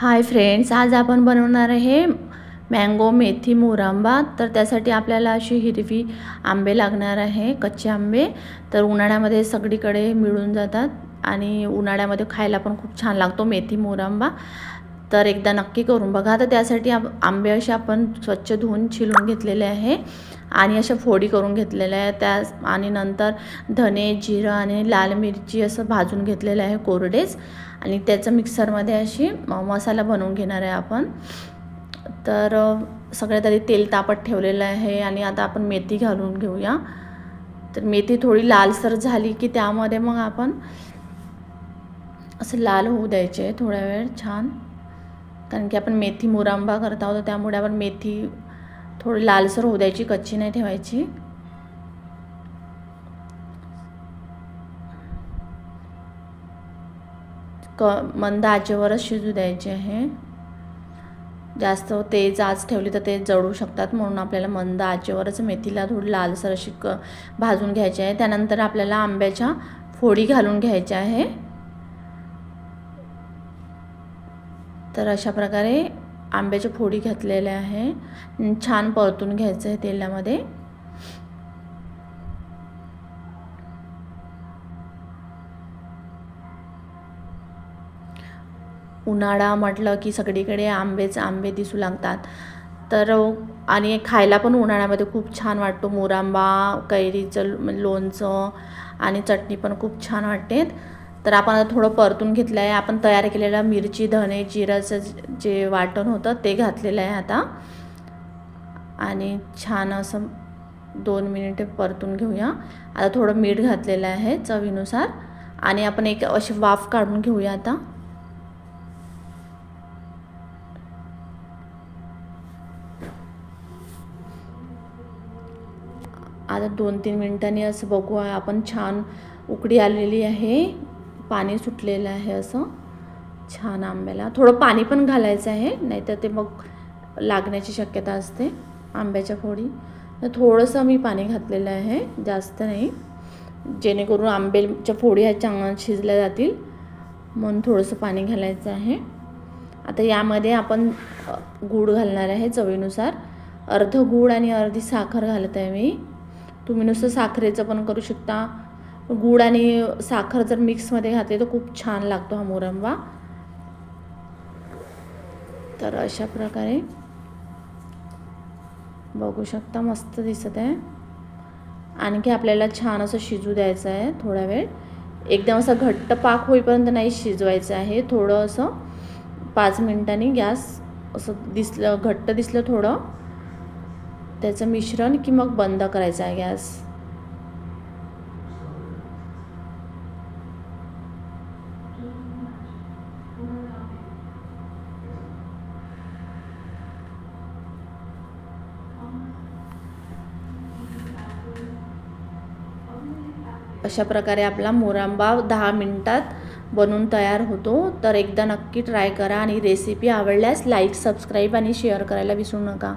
Hi friends, आज आपण बनवणार आहे मँगो मेथी मुरांबा। तर त्यासाठी आपल्याला अशी हिरवी आंबे लागणार आहे, कच्चे आंबे। तर उन्हाळ्यामध्ये सगळीकडे मिळून जातात आणि उन्हाळ्यामध्ये खायला पण खूप छान लागतो मेथी मुरांबा। तर एकदा नक्की करून बघा। तर त्यासाठी आंबे असे आपण स्वच्छ धुवून छिलून घेतलेले आहे आणि अशा फोडी करून घेतलेल्या आहे त्या, आणि नंतर धने, जिरं आणि लाल मिरची असं भाजून घेतलेलं आहे कोरडेच, आणि त्याचं मिक्सरमध्ये अशी मसाला बनवून घेणार आहे आपण। तर सगळ्यात आधी तेल तापत ठेवलेलं आहे आणि आता आपण मेथी घालून घेऊया। तर मेथी थोडी लालसर झाली की त्यामध्ये मग आपण असं लाल होऊ द्यायचे थोडा वेळ छान, कारण की आपण मेथी मुरांबा करत आहोत, त्यामुळे आपण मेथी थोडी लालसर होऊ द्यायची, कच्ची नाही ठेवायची। मंद आचेवरच शिजू द्यायचे आहे। जास्त तेज आच ठेवली तर ते जळू शकतात, म्हणून आपल्याला मंद आचेवरच मेथीला थोडी लालसर अशी भाजून घ्यायची आहे। त्यानंतर आपल्याला आंब्याच्या फोडी घालून घ्यायच्या आहे। तर अशा प्रकारे आंब्याच्या फोडी घातलेल्या आहे, छान परतून घ्यायचं आहे तेलामध्ये। उन्हाळा म्हटलं की सगळीकडे आंबेच आंबे दिसू लागतात। तर आणि खायला पण उन्हाळ्यामध्ये खूप छान वाटतो मुरांबा, कैरीचं लोणचं आणि चटणी पण खूप छान वाटते। तर आपण आता थोडं परतून घेतलं आहे। आपण तयार केलेला मिरची, धने, जिऱ्याचं जे वाटण होतं ते घातलेलं आहे आता, आणि छान असं 2 मिनिटे परतून घेऊया। आता थोडं मीठ घातलेलं आहे चवीनुसार, आणि आपण एक अशी वाफ काढून घेऊया आता। आता 2-3 मिनिटांनी असं बघू आपण, छान उकळी आलेली आहे, पाणी सुटलेलं आहे असं छान। आंब्याला थोडं पाणी पण घालायचं आहे, नाहीतर ते मग लागण्याची शक्यता असते आंब्याच्या फोडी। तर थोडंसं मी पाणी घातलेलं आहे, जास्त नाही, जेणेकरून आंब्याच्या फोडी ह्या चांगल्या शिजल्या जातील, म्हणून थोडंसं पाणी घालायचं आहे। आता यामध्ये आपण गूळ घालणार आहे चवीनुसार, अर्ध गूळ आणि अर्धी साखर घालत आहे मी। तुम्ही नुसतं साखरेचं पण करू शकता, गूळ आणि साखर जर मिक्समध्ये घातले तर खूप छान लागतो हा मुरंबा। तर अशा प्रकारे बघू शकता, मस्त दिसत आहे। आणखी आपल्याला छान असं शिजू द्यायचं आहे थोडा वेळ, एकदम असं घट्ट पाक होईपर्यंत नाही शिजवायचं आहे। थोडं असं 5 मिनिटांनी गॅस असं दिसलं, घट्ट दिसलं थोडं त्याचं मिश्रण, की मग बंद करायचा आहे गॅस। अशा प्रकारे आपला मुरांबा 10 मिनिटात बनून तयार होतो। तर एकदा नक्की ट्राय करा, आणि रेसिपी आवडल्यास लाईक, सबस्क्राईब आणि शेअर करायला विसरू नका।